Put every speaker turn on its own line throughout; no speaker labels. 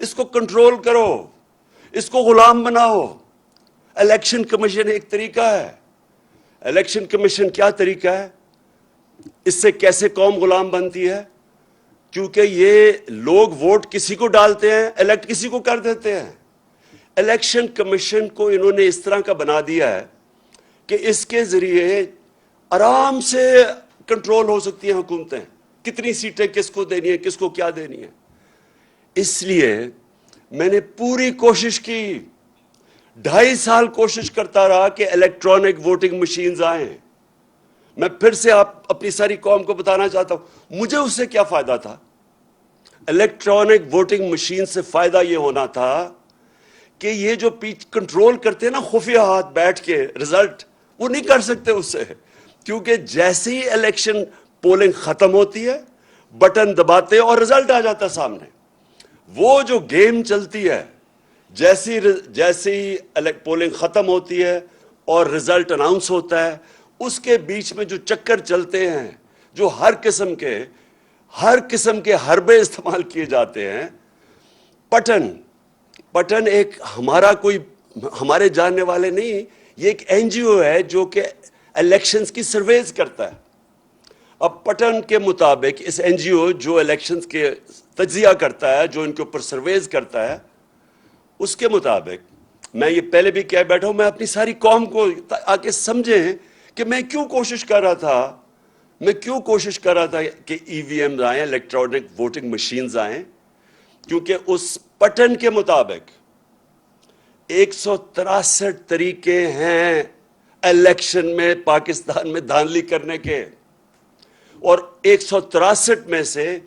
اس کو کنٹرول کرو, اس کو غلام بناؤ. الیکشن کمیشن ایک طریقہ ہے. الیکشن کمیشن کیا طریقہ ہے؟ اس سے کیسے قوم غلام بنتی ہے؟ کیونکہ یہ لوگ ووٹ کسی کو ڈالتے ہیں, الیکٹ کسی کو کر دیتے ہیں. الیکشن کمیشن کو انہوں نے اس طرح کا بنا دیا ہے کہ اس کے ذریعے آرام سے کنٹرول ہو سکتی ہیں حکومتیں, کتنی سیٹیں کس کو دینی ہیں, کس کو کیا دینی ہے. اس لیے میں نے پوری کوشش کی, 2.5 سال کوشش کرتا رہا کہ الیکٹرانک ووٹنگ مشینز آئیں. میں پھر سے اپنی ساری قوم کو بتانا چاہتا ہوں مجھے اس سے کیا فائدہ تھا. الیکٹرانک ووٹنگ مشین سے فائدہ یہ ہونا تھا کہ یہ جو کنٹرول کرتے ہیں نا خفیہ ہاتھ بیٹھ کے رزلٹ, وہ نہیں کر سکتے اس سے, کیونکہ جیسے ہی الیکشن پولنگ ختم ہوتی ہے بٹن دباتے اور رزلٹ آ جاتا ہے سامنے. وہ جو گیم چلتی ہے, جیسے ہی پولنگ ختم ہوتی ہے اور رزلٹ اناؤنس ہوتا ہے, اس کے بیچ میں جو چکر چلتے ہیں, جو ہر قسم کے حربے استعمال کیے جاتے ہیں. پٹن ایک ہمارے جاننے والے نہیں, یہ ایک این جی او ہے جو کہ الیکشنز کی سرویز کرتا ہے. اب پٹن کے مطابق اس این جی او جو الیکشنز کے تجزیہ کرتا ہے, جو ان کے اوپر سرویز کرتا ہے, اس کے مطابق میں یہ پہلے بھی کہہ بیٹھا ہوں, میں اپنی ساری قوم کو آ کے سمجھیں کہ میں کیوں کوشش کر رہا تھا کہ ای وی ایم آئیں, الیکٹرانک ووٹنگ مشینز آئیں. کیونکہ اس پٹن کے مطابق 163 طریقے ہیں الیکشن میں پاکستان میں دھاندلی کرنے کے, اور 163 میں سے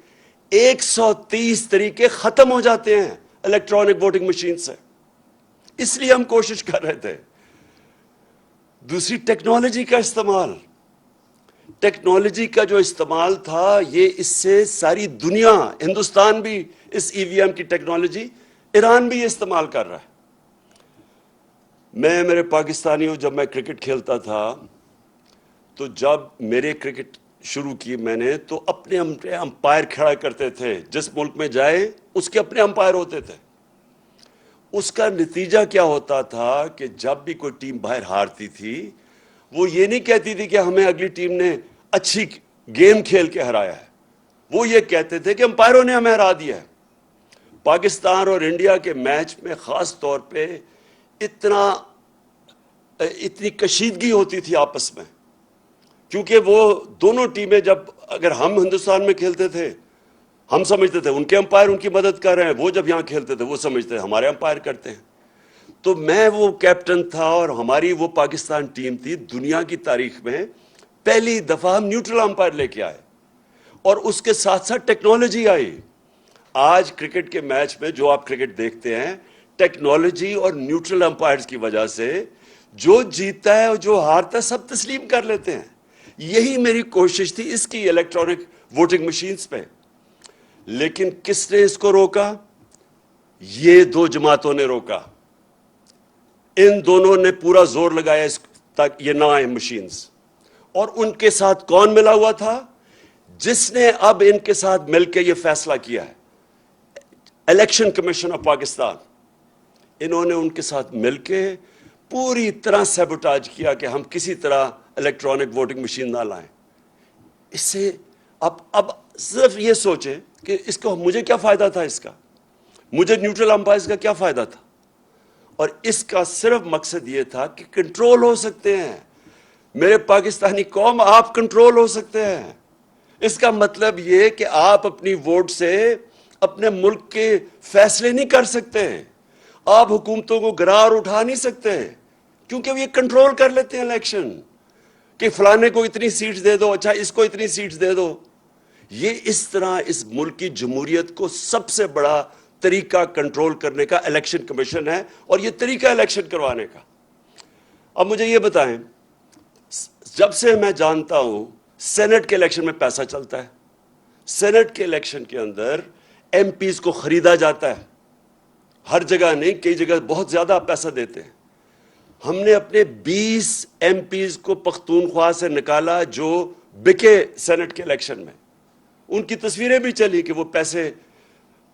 130 طریقے ختم ہو جاتے ہیں الیکٹرانک ووٹنگ مشین سے. اس لیے ہم کوشش کر رہے تھے. دوسری ٹیکنالوجی کا جو استعمال تھا, یہ اس سے ساری دنیا, ہندوستان بھی اس ای وی ایم کی ٹیکنالوجی, ایران بھی یہ استعمال کر رہا ہے. میرے پاکستانیوں, جب میں کرکٹ کھیلتا تھا تو جب میرے کرکٹ شروع کی میں نے, تو اپنے امپائر کھڑا کرتے تھے. جس ملک میں جائے اس کے اپنے امپائر ہوتے تھے. اس کا نتیجہ کیا ہوتا تھا کہ جب بھی کوئی ٹیم باہر ہارتی تھی, وہ یہ نہیں کہتی تھی کہ ہمیں اگلی ٹیم نے اچھی گیم کھیل کے ہرایا ہے, وہ یہ کہتے تھے کہ امپائروں نے ہمیں ہرا دیا ہے. پاکستان اور انڈیا کے میچ میں خاص طور پہ اتنی کشیدگی ہوتی تھی آپس میں, کیونکہ وہ دونوں ٹیمیں, جب اگر ہم ہندوستان میں کھیلتے تھے ہم سمجھتے تھے ان کے امپائر ان کی مدد کر رہے ہیں, وہ جب یہاں کھیلتے تھے وہ سمجھتے تھے ہمارے امپائر کرتے ہیں. تو میں وہ کیپٹن تھا اور ہماری وہ پاکستان ٹیم تھی, دنیا کی تاریخ میں پہلی دفعہ ہم نیوٹرل امپائر لے کے آئے, اور اس کے ساتھ ساتھ ٹیکنالوجی آئی. آج کرکٹ کے میچ میں جو آپ کرکٹ دیکھتے ہیں, ٹیکنالوجی اور نیوٹرل امپائرز کی وجہ سے جو جیتتا ہے اور جو ہارتا ہے سب تسلیم کر لیتے ہیں. یہی میری کوشش تھی اس کی الیکٹرانک ووٹنگ مشینز پہ. لیکن کس نے اس کو روکا؟ یہ دو جماعتوں نے روکا. ان دونوں نے پورا زور لگایا تاکہ یہ نہ آئے مشینز. اور ان کے ساتھ کون ملا ہوا تھا؟ جس نے اب ان کے ساتھ مل کے یہ فیصلہ کیا ہے, الیکشن کمیشن آف پاکستان. انہوں نے ان کے ساتھ مل کے پوری طرح سیبوٹاج کیا کہ ہم کسی طرح الیکٹرانک ووٹنگ مشین نہ لائیں. اس سے اب صرف یہ سوچیں کہ اس کو مجھے کیا فائدہ تھا, اس کا مجھے نیوٹرل امپائرز کا کیا فائدہ تھا. اور اس کا صرف مقصد یہ تھا کہ کنٹرول ہو سکتے ہیں. میرے پاکستانی قوم, آپ کنٹرول ہو سکتے ہیں. اس کا مطلب یہ کہ آپ اپنی ووٹ سے اپنے ملک کے فیصلے نہیں کر سکتے, آپ حکومتوں کو گرا اور اٹھا نہیں سکتے, کیونکہ وہ یہ کنٹرول کر لیتے ہیں الیکشن, کہ فلانے کو اتنی سیٹس دے دو, اچھا اس کو اتنی سیٹس دے دو. یہ اس طرح اس ملک کی جمہوریت کو سب سے بڑا طریقہ کنٹرول کرنے کا الیکشن کمیشن ہے, اور یہ طریقہ الیکشن کروانے کا. اب مجھے یہ بتائیں, جب سے میں جانتا ہوں سینٹ کے الیکشن میں پیسہ چلتا ہے, سینٹ کے الیکشن کے اندر ایم پیز کو خریدا جاتا ہے, ہر جگہ نہیں, کئی جگہ بہت زیادہ پیسہ دیتے ہیں. ہم نے اپنے 20 ایم پیز کو پختونخوا سے نکالا جو بکے سینٹ کے الیکشن میں. ان کی تصویریں بھی چلی کہ وہ پیسے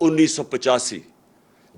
1985,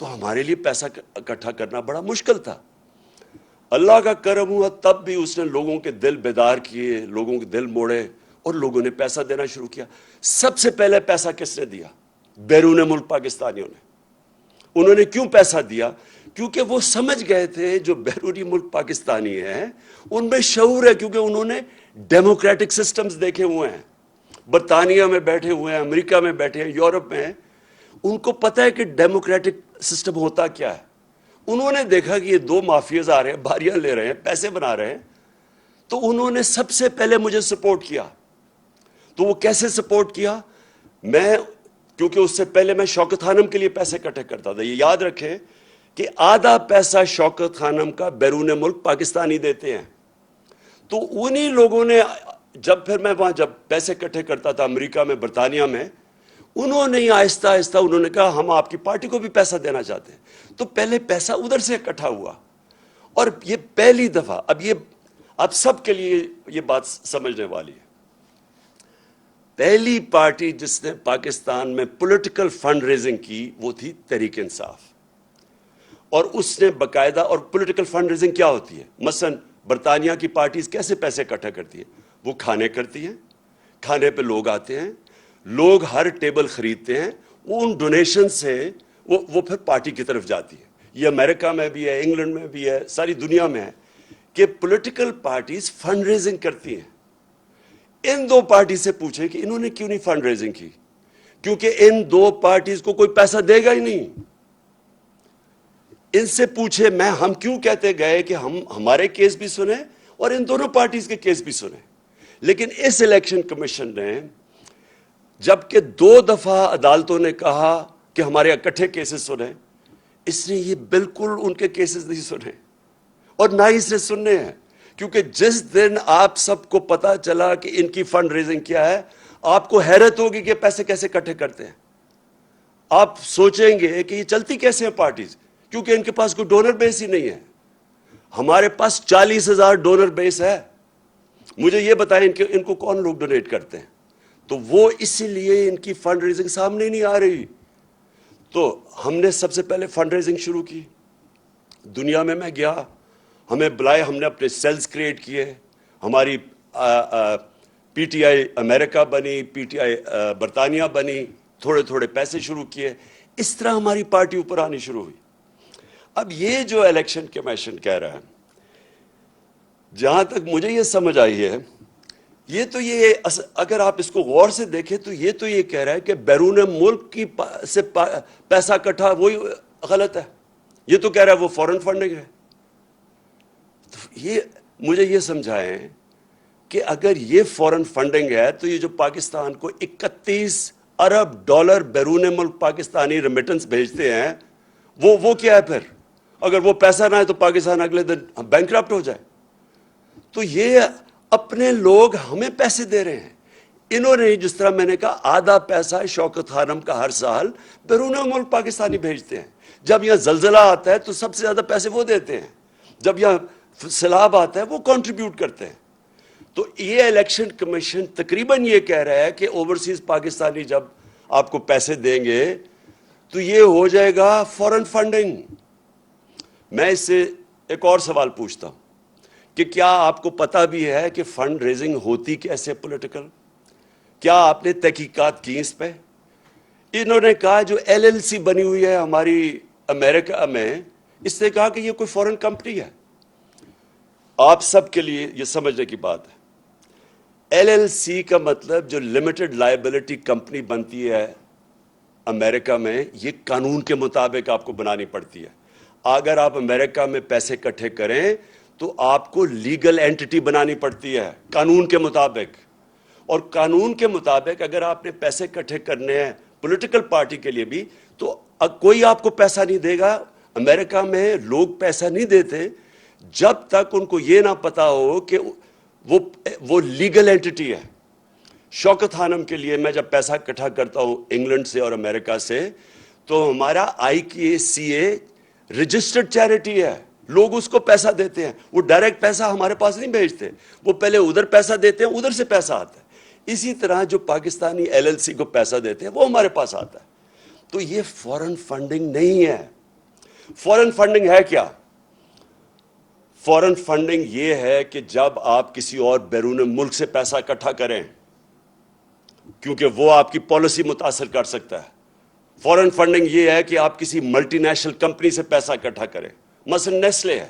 تو ہمارے لیے پیسہ اکٹھا کرنا بڑا مشکل تھا. اللہ کا کرم ہوا تب بھی اس نے لوگوں کے دل بیدار کیے, لوگوں کے دل موڑے, اور لوگوں نے پیسہ دینا شروع کیا. سب سے پہلے پیسہ کس نے دیا؟ بیرون ملک پاکستانیوں نے. انہوں نے کیوں پیسہ دیا؟ کیونکہ وہ سمجھ گئے تھے جو بیرونی ملک پاکستانی ہیں ان میں شعور ہے, کیونکہ انہوں نے ڈیموکریٹک سسٹمز دیکھے ہوئے ہیں, برطانیہ میں بیٹھے ہوئے ہیں, امریکہ میں بیٹھے ہیں, یورپ میں ہیں. ان کو پتہ ہے کہ ڈیموکریٹک سسٹم ہوتا کیا ہے. انہوں نے دیکھا کہ یہ دو مافیاز آ رہے ہیں, باریاں لے رہے ہیں, پیسے بنا رہے ہیں, تو انہوں نے سب سے پہلے مجھے سپورٹ کیا. تو وہ کیسے سپورٹ کیا؟ میں کیونکہ اس سے پہلے میں شوکت خانم کے لیے پیسے اکٹھے کرتا تھا. یہ یاد رکھیں کہ آدھا پیسہ شوکت خانم کا بیرون ملک پاکستانی دیتے ہیں. تو انہی لوگوں نے جب پھر میں وہاں جب پیسے اکٹھے کرتا تھا امریکہ میں, برطانیہ میں, انہوں نے آہستہ آہستہ انہوں نے کہا ہم آپ کی پارٹی کو بھی پیسہ دینا چاہتے ہیں. تو پہلے پیسہ ادھر سے اکٹھا ہوا, اور یہ پہلی دفعہ, اب یہ آپ سب کے لیے یہ بات سمجھنے والی ہے, پہلی پارٹی جس نے پاکستان میں پولیٹیکل فنڈ ریزنگ کی وہ تھی تحریک انصاف. اور اس نے باقاعدہ, اور پولیٹیکل فنڈ ریزنگ کیا ہوتی ہے؟ مثلا برطانیہ کی پارٹیز کیسے پیسے اکٹھا کرتی ہیں؟ وہ کھانے کرتی ہیں, کھانے پہ لوگ آتے ہیں, لوگ ہر ٹیبل خریدتے ہیں, وہ ان ڈونیشن سے وہ پھر پارٹی کی طرف جاتی ہے. یہ امریکہ میں بھی ہے, انگلینڈ میں بھی ہے, ساری دنیا میں ہے کہ پولیٹیکل پارٹیز فنڈ ریزنگ کرتی ہیں. ان دو پارٹی سے پوچھیں کہ انہوں نے کیوں نہیں فنڈ ریزنگ کی؟ کیونکہ ان دو پارٹیز کو کوئی پیسہ دے گا ہی نہیں. ان سے پوچھے ہم کیوں کہتے گئے کہ ہمارے کیس بھی سنیں اور ان دونوں پارٹیز کے کیس بھی سنیں. لیکن اس الیکشن کمیشن نے جبکہ 2 دفعہ عدالتوں نے کہا کہ ہمارے اکٹھے کیسز سنیں, اس نے یہ بالکل ان کے کیسز نہیں سنے, اور نہ ہی اس نے سننے ہیں. کیونکہ جس دن آپ سب کو پتا چلا کہ ان کی فنڈ ریزنگ کیا ہے, آپ کو حیرت ہوگی کہ پیسے کیسے اکٹھے کرتے ہیں. آپ سوچیں گے کہ یہ چلتی کیسے ہیں پارٹیز, کیونکہ ان کے پاس کوئی ڈونر بیس ہی نہیں ہے. ہمارے پاس 40,000 ڈونر بیس ہے. مجھے یہ بتائیں ان کو کون لوگ ڈونیٹ کرتے ہیں؟ تو وہ اسی لیے ان کی فنڈ ریزنگ سامنے نہیں آ رہی. تو ہم نے سب سے پہلے فنڈ ریزنگ شروع کی. دنیا میں گیا, ہمیں بلائے, ہم نے اپنے سیلز کریٹ کیے, ہماری پی ٹی آئی امریکہ بنی, پی ٹی آئی برطانیہ بنی, تھوڑے تھوڑے پیسے شروع کیے. اس طرح ہماری پارٹی اوپر آنی شروع ہوئی. اب یہ جو الیکشن کمیشن کہہ رہا ہے, جہاں تک مجھے یہ سمجھ آئی ہے, یہ تو یہ اگر آپ اس کو غور سے دیکھیں تو یہ کہہ رہا ہے کہ بیرون ملک کی سے پیسہ اکٹھا, وہی غلط ہے. یہ تو کہہ رہا ہے وہ فورن فنڈنگ ہے. تو یہ مجھے یہ سمجھائیں کہ اگر یہ فورن فنڈنگ ہے تو یہ جو پاکستان کو 31 ارب ڈالر بیرون ملک پاکستانی ریمیٹنس بھیجتے ہیں, وہ کیا ہے پھر؟ اگر وہ پیسہ نہ ہے تو پاکستان اگلے دن بینکرپٹ ہو جائے. تو یہ اپنے لوگ ہمیں پیسے دے رہے ہیں. انہوں نے جس طرح میں نے کہا آدھا پیسہ شوکت خانم کا ہر سال بیرون ملک پاکستانی بھیجتے ہیں. جب یہاں زلزلہ آتا ہے تو سب سے زیادہ پیسے وہ دیتے ہیں, جب یہاں سیلاب آتا ہے وہ کنٹریبیوٹ کرتے ہیں. تو یہ الیکشن کمیشن تقریباً یہ کہہ رہا ہے کہ اوورسیز پاکستانی جب آپ کو پیسے دیں گے تو یہ ہو جائے گا فورن فنڈنگ. میں اس سے ایک اور سوال پوچھتا ہوں کہ کیا آپ کو پتا بھی ہے کہ فنڈ ریزنگ ہوتی کیسے پولیٹیکل؟ کیا آپ نے تحقیقات کی اس پہ؟ انہوں نے کہا جو ایل ایل سی بنی ہوئی ہے ہماری امریکہ میں, اس نے کہا کہ یہ کوئی فورن کمپنی ہے. آپ سب کے لیے یہ سمجھنے کی بات ہے, ایل ایل سی کا مطلب جو لمیٹڈ لائبلٹی کمپنی بنتی ہے امریکہ میں, یہ قانون کے مطابق آپ کو بنانی پڑتی ہے. اگر آپ امریکہ میں پیسے اکٹھے کریں تو آپ کو لیگل اینٹی بنانی پڑتی ہے قانون کے مطابق. اور قانون کے مطابق اگر آپ نے پیسے اکٹھے کرنے ہیں پولیٹیکل پارٹی کے لیے بھی, تو کوئی آپ کو پیسہ نہیں دے گا. امریکہ میں لوگ پیسہ نہیں دیتے جب تک ان کو یہ نہ پتا ہو کہ وہ لیگل اینٹی ہے. شوکت خانم کے لیے میں جب پیسہ اکٹھا کرتا ہوں انگلینڈ سے اور امریکہ سے, تو ہمارا IKCA رجسٹرڈ چیریٹی ہے. لوگ اس کو پیسہ دیتے ہیں, وہ ڈائریکٹ پیسہ ہمارے پاس نہیں بھیجتے, وہ پہلے ادھر پیسہ دیتے ہیں, ادھر سے پیسہ آتا ہے. اسی طرح جو پاکستانی LLC کو پیسہ دیتے ہیں وہ ہمارے پاس آتا ہے. تو یہ فورن فنڈنگ نہیں ہے. فورن فنڈنگ ہے کیا؟ فورن فنڈنگ یہ ہے کہ جب آپ کسی اور بیرون ملک سے پیسہ اکٹھا کریں کیونکہ وہ آپ کی پالیسی متاثر کر سکتا ہے. فورن فنڈنگ یہ ہے کہ آپ کسی ملٹی نیشنل کمپنی سے پیسہ اکٹھا کریں. مثلا نیسلے ہے,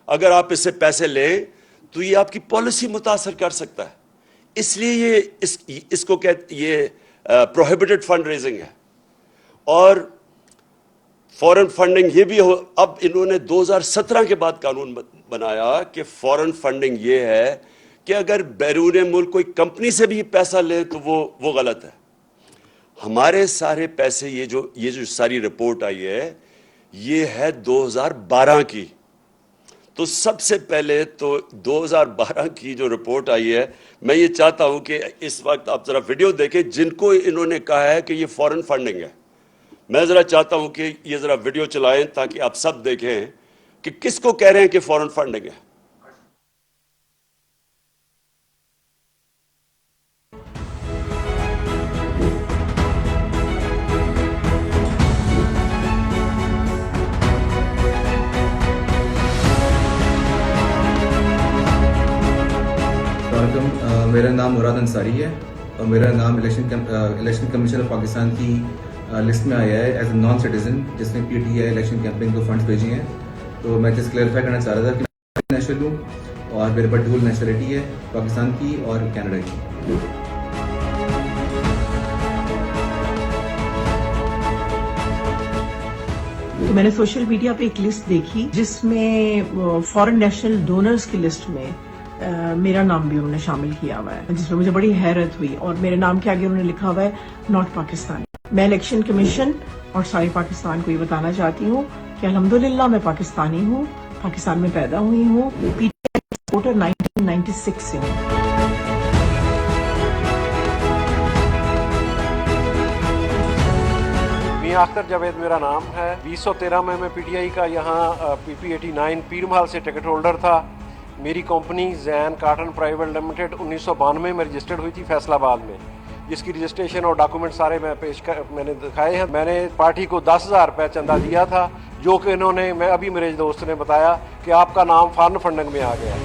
اگر آپ اس سے پیسے لیں تو یہ آپ کی پالیسی متاثر کر سکتا ہے, اس لیے یہ اس کو یہ پروہیبٹڈ فنڈ ریزنگ ہے. اور فورن فنڈنگ یہ بھی اب انہوں نے 2017 کے بعد قانون بنایا کہ فورن فنڈنگ یہ ہے کہ اگر بیرون ملک کوئی کمپنی سے بھی پیسہ لے تو وہ غلط ہے. ہمارے سارے پیسے یہ جو ساری رپورٹ آئی ہے یہ ہے 2012 کی. تو سب سے پہلے تو 2012 کی جو رپورٹ آئی ہے, میں یہ چاہتا ہوں کہ اس وقت آپ ذرا ویڈیو دیکھیں جن کو انہوں نے کہا ہے کہ یہ فورن فنڈنگ ہے. میں ذرا چاہتا ہوں کہ یہ ذرا ویڈیو چلائیں تاکہ آپ سب دیکھیں کہ کس کو کہہ رہے ہیں کہ فورن فنڈنگ ہے.
میرا نام مراد انصاری ہے اور میرا نام الیکشن کمیشن آف پاکستان کی لسٹ میں آیا ہے ایز اے نان سٹیزن جس نے P T I election campaign کو فنڈز بھیجی ہیں. تو میں جس کلیئرفائی کرنا چاہ رہا تھا کہ میں نیشنل ہوں اور میرے پاس ڈول نیشنلٹی ہے, پاکستان کی اور کینیڈا کی.
تو میں نے سوشل میڈیا پہ ایک لسٹ دیکھی جس میں فورن نیشنل ڈونرز کی لسٹ میں میرا نام بھی انہوں نے شامل کیا ہوا ہے, جس میں مجھے بڑی حیرت ہوئی. اور میرے نام کے آگے انہوں نے لکھا ہوا ہے ناٹ پاکستانی. میں الیکشن کمیشن اور سارے پاکستان کو یہ بتانا چاہتی ہوں کہ الحمدللہ میں پاکستانی ہوں, پاکستان میں پیدا ہوئی ہوں, پی ٹی آئی سپورٹر 1996 سے ہوں.
اختر جاوید میرا نام ہے. 2013 میں پی ٹی آئی کا یہاں پی پی 89 پیر محل سے ٹکٹ ہولڈر تھا. میری کمپنی زین کاٹن پرائیویٹ لمیٹڈ 1992 میں رجسٹرڈ ہوئی تھی فیصل آباد میں, جس کی رجسٹریشن اور ڈاکومنٹ سارے میں نے دکھائے ہیں. میں نے پارٹی کو 10,000 روپے چندہ دیا تھا, جو کہ انہوں نے ابھی میرے دوست نے بتایا کہ آپ کا نام فارن فنڈنگ میں آ گیا.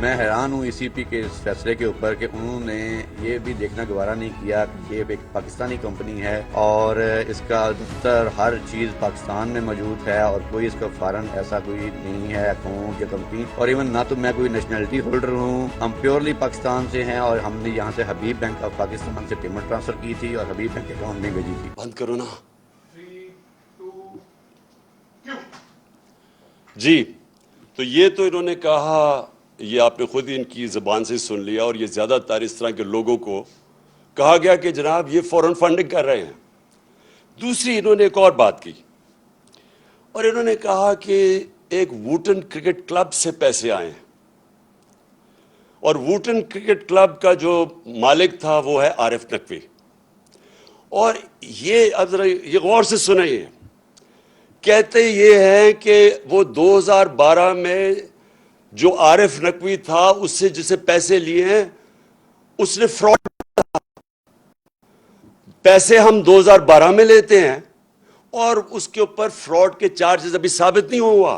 میں حیران ہوں ای سی پی کے اس فیصلے کے اوپر کہ انہوں نے یہ بھی دیکھنا گوارا نہیں کیا کہ یہ ایک پاکستانی کمپنی ہے اور اس کا دفتر ہر چیز پاکستان میں موجود ہے اور کوئی اس کا فارن ایسا کوئی نہیں ہے اکاؤنٹ یا کمپنی. اور ایون نہ تو میں کوئی نیشنلٹی ہولڈر ہوں, ہم پیورلی پاکستان سے ہیں اور ہم نے یہاں سے حبیب بینک آف پاکستان سے پیمنٹ ٹرانسفر کی تھی اور حبیب بینک اکاؤنٹ میں بھیجی تھی.
بند کرو نا. جی تو یہ تو انہوں نے کہا, یہ آپ نے خود ان کی زبان سے سن لیا, اور یہ زیادہ تر اس طرح کے لوگوں کو کہا گیا کہ جناب یہ فورن فنڈنگ کر رہے ہیں. دوسری انہوں نے ایک اور بات کی, اور انہوں نے کہا کہ ایک ووٹن کرکٹ کلب سے پیسے آئے ہیں, اور ووٹن کرکٹ کلب کا جو مالک تھا وہ ہے عارف نقوی. اور یہ اب ذرا یہ غور سے سنیں, یہ کہتے یہ ہیں کہ وہ 2012 میں جو عارف نقوی تھا اس سے جسے پیسے لیے ہیں اس نے فراڈ, پیسے ہم 2012 میں لیتے ہیں اور اس کے اوپر فراڈ کے چارجز ابھی ثابت نہیں ہوا.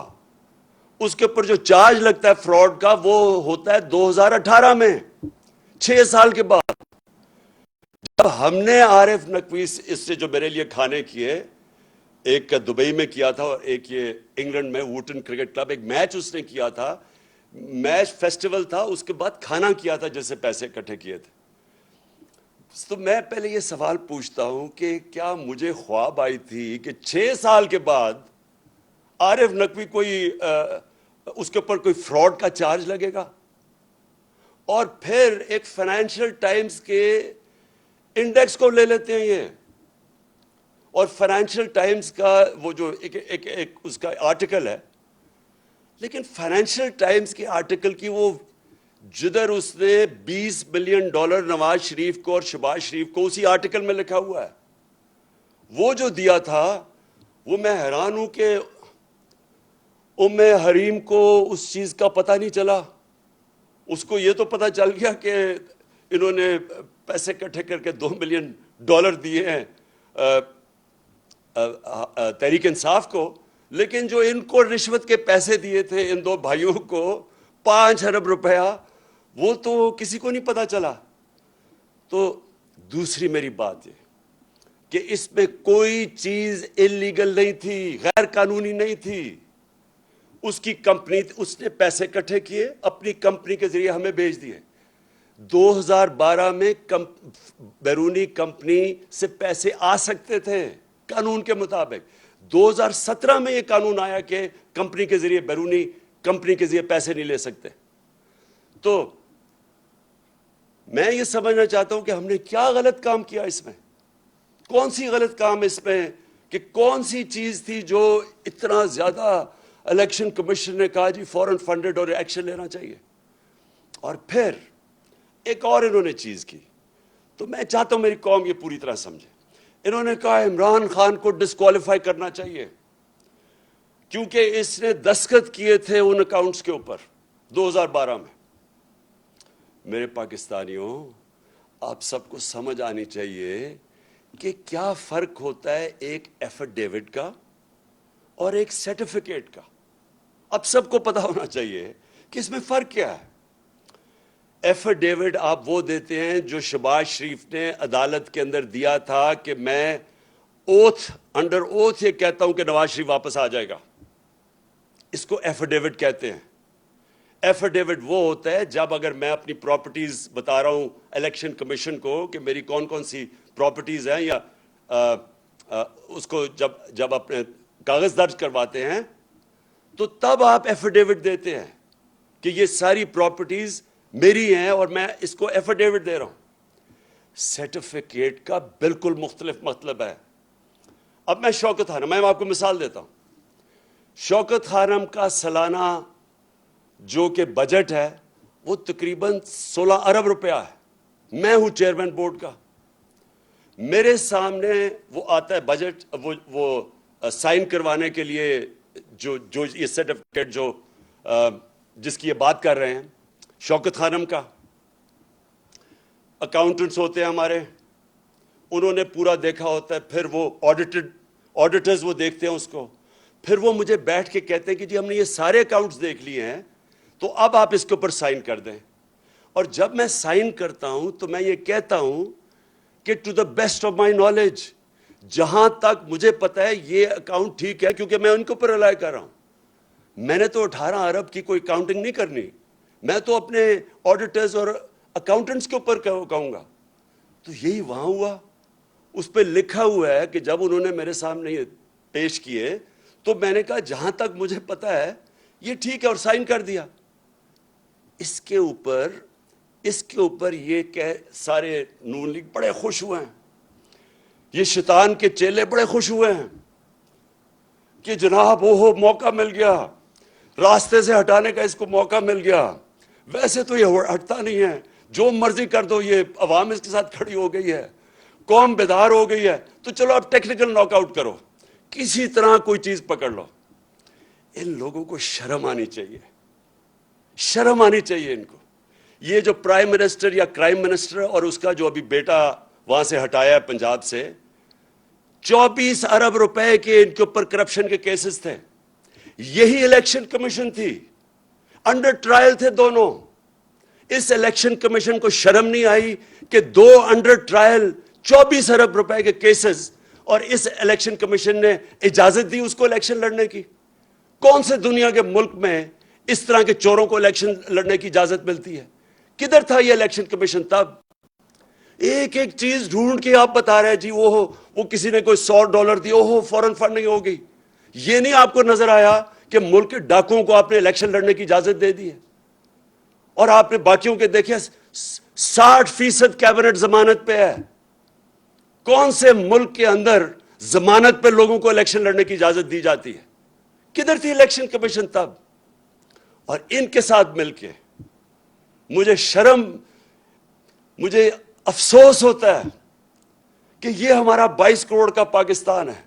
اس کے اوپر جو چارج لگتا ہے فراڈ کا وہ ہوتا ہے 2018 میں, 6 سال کے بعد. جب ہم نے عارف نقوی اس سے جو میرے لیے کھانے کیے, ایک دبئی میں کیا تھا اور ایک یہ انگلینڈ میں ووٹن کرکٹ کلب, ایک میچ اس نے کیا تھا, میچ فیسٹیول تھا, اس کے بعد کھانا کیا تھا جس سے پیسے اکٹھے کیے تھے. تو میں پہلے یہ سوال پوچھتا ہوں کہ کیا مجھے خواب آئی تھی کہ 6 سال کے بعد عارف نقوی کوئی اس کے اوپر کوئی فراڈ کا چارج لگے گا؟ اور پھر ایک فائنینشیل ٹائمز کے انڈیکس کو لے لیتے ہیں یہ, اور فائنینشیل ٹائمز کا وہ جو ایک اس کا آرٹیکل ہے, لیکن فائنینشیل ٹائمز کے آرٹیکل کی وہ جدھر اس نے $20 بلین نواز شریف کو اور شہباز شریف کو اسی آرٹیکل میں لکھا ہوا ہے, وہ جو دیا تھا وہ میں حیران ہوں کہ ام حریم کو اس چیز کا پتہ نہیں چلا. اس کو یہ تو پتا چل گیا کہ انہوں نے پیسے اکٹھے کر کے $2 ملین دیے ہیں تحریک انصاف کو، لیکن جو ان کو رشوت کے پیسے دیے تھے ان دو بھائیوں کو 5 ارب روپیہ، وہ تو کسی کو نہیں پتا چلا۔ تو دوسری میری بات یہ کہ اس میں کوئی چیز انلیگل نہیں تھی، غیر قانونی نہیں تھی۔ اس کی کمپنی، اس نے پیسے اکٹھے کیے، اپنی کمپنی کے ذریعے ہمیں بھیج دیے۔ 2012 میں بیرونی کمپنی سے پیسے آ سکتے تھے قانون کے مطابق۔ 2017 میں یہ قانون آیا کہ کمپنی کے ذریعے، بیرونی کمپنی کے ذریعے پیسے نہیں لے سکتے۔ تو میں یہ سمجھنا چاہتا ہوں کہ ہم نے کیا غلط کام کیا اس میں، کون سی غلط کام اس میں، کہ کون سی چیز تھی جو اتنا زیادہ الیکشن کمیشن نے کہا جی فوراً فنڈڈ اور ایکشن لینا چاہیے۔ اور پھر ایک اور انہوں نے چیز کی، تو میں چاہتا ہوں میری قوم یہ پوری طرح سمجھے۔ انہوں نے کہا عمران خان کو ڈسکوالیفائی کرنا چاہیے کیونکہ اس نے دستخط کیے تھے ان اکاؤنٹس کے اوپر 2012 میں۔ میرے پاکستانیوں، آپ سب کو سمجھ آنی چاہیے کہ کیا فرق ہوتا ہے ایک ایفیڈیوٹ کا اور ایک سرٹیفکیٹ کا۔ اب سب کو پتا ہونا چاہیے کہ اس میں فرق کیا ہے۔ ایفیڈیوٹ آپ وہ دیتے ہیں جو شہباز شریف نے عدالت کے اندر دیا تھا کہ میں انڈر اوتھ یہ کہتا ہوں کہ نواز شریف واپس آ جائے گا، اس کو ایفیڈیوٹ کہتے ہیں۔ ایفیڈیوٹ وہ ہوتا ہے جب اگر میں اپنی پراپرٹیز بتا رہا ہوں الیکشن کمیشن کو کہ میری کون کون سی پراپرٹیز ہیں، یا اس کو جب اپنے کاغذ درج کرواتے ہیں تو تب آپ ایفیڈیوٹ دیتے ہیں کہ یہ ساری پراپرٹیز میری ہیں اور میں اس کو ایفیڈیوٹ دے رہا ہوں۔ سرٹیفکیٹ کا بالکل مختلف مطلب ہے۔ اب میں شوکت خانم، میں آپ کو مثال دیتا ہوں۔ شوکت خانم کا سالانہ جو کہ بجٹ ہے وہ تقریباً 16 ارب روپیہ ہے۔ میں ہوں چیئرمین بورڈ کا، میرے سامنے وہ آتا ہے بجٹ، وہ سائن کروانے کے لیے جو یہ سرٹیفکیٹ جو جس کی یہ بات کر رہے ہیں شوکت خانم کا، اکاؤنٹنٹس ہوتے ہیں ہمارے، انہوں نے پورا دیکھا ہوتا ہے، پھر وہ آڈیٹرز وہ دیکھتے ہیں اس کو، پھر وہ مجھے بیٹھ کے کہتے ہیں کہ جی ہم نے یہ سارے اکاؤنٹس دیکھ لیے ہیں تو اب آپ اس کے اوپر سائن کر دیں۔ اور جب میں سائن کرتا ہوں تو میں یہ کہتا ہوں کہ to the best of my knowledge, جہاں تک مجھے پتا ہے یہ اکاؤنٹ ٹھیک ہے، کیونکہ میں ان کے اوپر رلائی کر رہا ہوں۔ میں نے تو 18 ارب کی کوئی کاؤنٹنگ نہیں کرنی، میں تو اپنے آڈیٹرز اور اکاؤنٹنٹس کے اوپر کہوں گا۔ تو یہی وہاں ہوا، اس پہ لکھا ہوا ہے کہ جب انہوں نے میرے سامنے یہ پیش کیے تو میں نے کہا جہاں تک مجھے پتا ہے یہ ٹھیک ہے، اور سائن کر دیا۔ اس کے اوپر یہ کہ سارے نون لیگ بڑے خوش ہوئے ہیں، یہ شیطان کے چیلے بڑے خوش ہوئے ہیں کہ جناب موقع مل گیا، راستے سے ہٹانے کا اس کو موقع مل گیا۔ ویسے تو یہ ہٹتا نہیں ہے، جو مرضی کر دو، یہ عوام اس کے ساتھ کھڑی ہو گئی ہے، قوم بیدار ہو گئی ہے، تو چلو اب ٹیکنیکل ناک آؤٹ کرو، کسی طرح کوئی چیز پکڑ لو۔ ان لوگوں کو شرم آنی چاہیے، شرم آنی چاہیے ان کو۔ یہ جو پرائم منسٹر یا کرائم منسٹر اور اس کا جو ابھی بیٹا وہاں سے ہٹایا ہے پنجاب سے، 24 ارب روپے کے ان کے اوپر کرپشن کے کیسز تھے۔ یہی الیکشن کمیشن تھی، انڈر ٹرائل تھے دونوں۔ اس الیکشن کمیشن کو شرم نہیں آئی کہ 2 انڈر ٹرائل 24 ارب روپے کے کیسز، اور اس الیکشن کمیشن نے اجازت دی اس کو الیکشن لڑنے کی؟ کون سے دنیا کے ملک میں اس طرح کے چوروں کو الیکشن لڑنے کی اجازت ملتی ہے؟ کدھر تھا یہ الیکشن کمیشن تب؟ ایک ایک چیز ڈھونڈ کے آپ بتا رہے جی وہ کسی نے کوئی $100 دی، فوراً فنڈنگ ہو گئی۔ یہ نہیں آپ کو نظر آیا کہ ملک کے ڈاکوؤں کو آپ نے الیکشن لڑنے کی اجازت دے دی ہے، اور آپ نے باقیوں کے دیکھے 60% کیبنٹ ضمانت پہ ہے۔ کون سے ملک کے اندر ضمانت پہ لوگوں کو الیکشن لڑنے کی اجازت دی جاتی ہے؟ کدھر تھی الیکشن کمیشن تب؟ اور ان کے ساتھ مل کے مجھے افسوس ہوتا ہے کہ یہ ہمارا 22 کروڑ کا پاکستان ہے،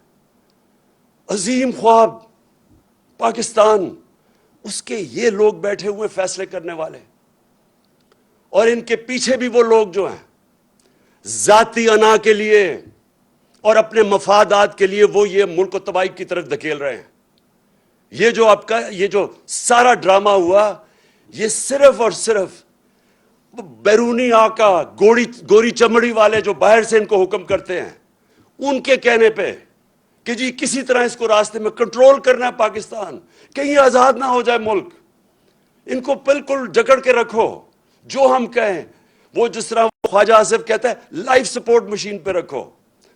عظیم خواب پاکستان، اس کے یہ لوگ بیٹھے ہوئے فیصلے کرنے والے۔ اور ان کے پیچھے بھی وہ لوگ جو ہیں ذاتی انا کے لیے اور اپنے مفادات کے لیے وہ یہ ملک کو تباہی کی طرف دھکیل رہے ہیں. یہ جو آپ کا یہ جو سارا ڈرامہ ہوا یہ صرف اور صرف بیرونی آقا گوری چمڑی والے جو باہر سے ان کو حکم کرتے ہیں ان کے کہنے پہ کہ جی کسی طرح اس کو راستے میں کنٹرول کرنا ہے پاکستان, کہیں آزاد نہ ہو جائے ملک, ان کو بالکل جکڑ کے رکھو, جو ہم کہیں وہ جس طرح خواجہ آصف کہتا ہے لائف سپورٹ مشین پہ رکھو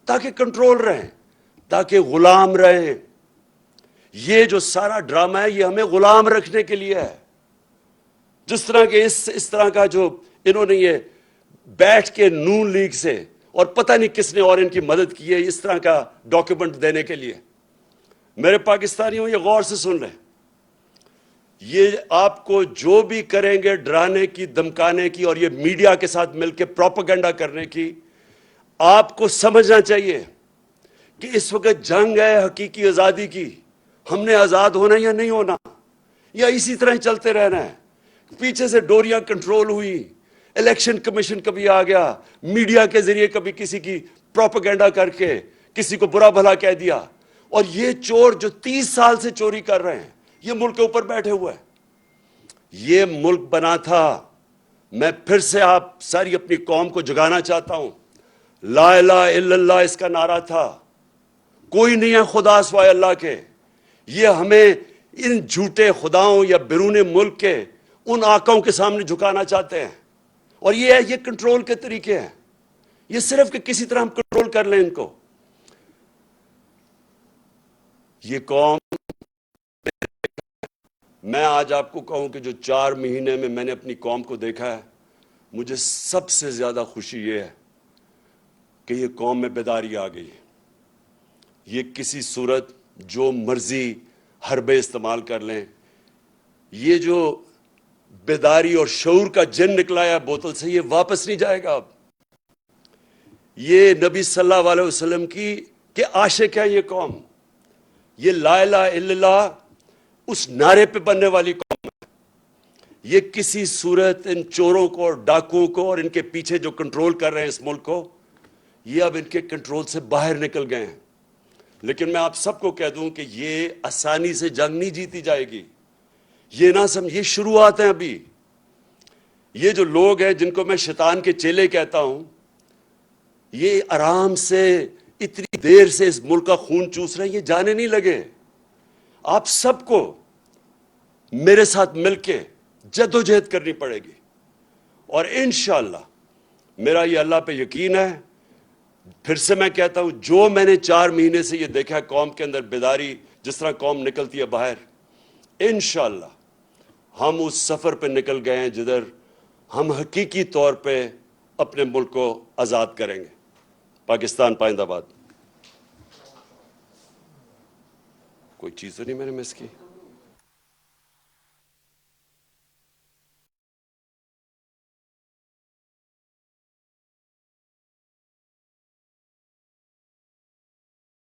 تاکہ کنٹرول رہیں, تاکہ غلام رہیں. یہ جو سارا ڈرامہ ہے یہ ہمیں غلام رکھنے کے لیے ہے. جس طرح کے اس طرح کا جو انہوں نے یہ بیٹھ کے نون لیگ سے اور پتہ نہیں کس نے اور ان کی مدد کی ہے اس طرح کا ڈاکیومنٹ دینے کے لیے. میرے پاکستانیوں یہ غور سے سن لیں, یہ آپ کو جو بھی کریں گے ڈرانے کی, دمکانے کی اور یہ میڈیا کے ساتھ مل کے پروپیگنڈا کرنے کی, آپ کو سمجھنا چاہیے کہ اس وقت جنگ ہے حقیقی آزادی کی. ہم نے آزاد ہونا یا نہیں ہونا, یا اسی طرح ہی چلتے رہنا ہے. پیچھے سے ڈوریاں کنٹرول ہوئی, الیکشن کمیشن کبھی آ گیا, میڈیا کے ذریعے کبھی کسی کی پروپیگنڈا کر کے کسی کو برا بھلا کہہ دیا, اور یہ چور جو 30 سال سے چوری کر رہے ہیں یہ ملک کے اوپر بیٹھے ہوئے ہیں. یہ ملک بنا تھا, میں پھر سے آپ ساری اپنی قوم کو جگانا چاہتا ہوں, لا الہ الا اللہ اس کا نعرہ تھا. کوئی نہیں ہے خدا سوائے اللہ کے. یہ ہمیں ان جھوٹے خداؤں یا بیرون ملک کے ان آقاؤں کے سامنے جھکانا چاہتے ہیں, اور یہ کنٹرول کے طریقے ہیں. یہ صرف کہ کسی طرح ہم کنٹرول کر لیں ان کو. یہ قوم, میں آج آپ کو کہوں کہ جو 4 مہینے میں میں نے اپنی قوم کو دیکھا ہے, مجھے سب سے زیادہ خوشی یہ ہے کہ یہ قوم میں بیداری آ گئی ہے. یہ کسی صورت جو مرضی حربے استعمال کر لیں, یہ جو بیداری اور شعور کا جن نکلا ہے بوتل سے, یہ واپس نہیں جائے گا. اب یہ نبی صلی اللہ علیہ وسلم کی کہ عاشق ہے یہ قوم. یہ لا الہ الا اللہ اس نعرے پہ بننے والی قوم ہے. یہ کسی صورت ان چوروں کو اور ڈاکوؤں کو اور ان کے پیچھے جو کنٹرول کر رہے ہیں اس ملک کو, یہ اب ان کے کنٹرول سے باہر نکل گئے ہیں. لیکن میں آپ سب کو کہہ دوں کہ یہ آسانی سے جنگ نہیں جیتی جائے گی. یہ نہ سمجھ, یہ شروعات ہیں ابھی. یہ جو لوگ ہیں جن کو میں شیطان کے چیلے کہتا ہوں, یہ آرام سے اتنی دیر سے اس ملک کا خون چوس رہے ہیں, یہ جانے نہیں لگے. آپ سب کو میرے ساتھ مل کے جدوجہد کرنی پڑے گی, اور انشاءاللہ میرا یہ اللہ پہ یقین ہے. پھر سے میں کہتا ہوں, جو میں نے 4 مہینے سے یہ دیکھا قوم کے اندر بیداری, جس طرح قوم نکلتی ہے باہر, انشاءاللہ ہم اس سفر پہ نکل گئے ہیں جدھر ہم حقیقی طور پہ اپنے ملک کو آزاد کریں گے. پاکستان پائندہ باد. کوئی چیز تو نہیں میں نے مس کی؟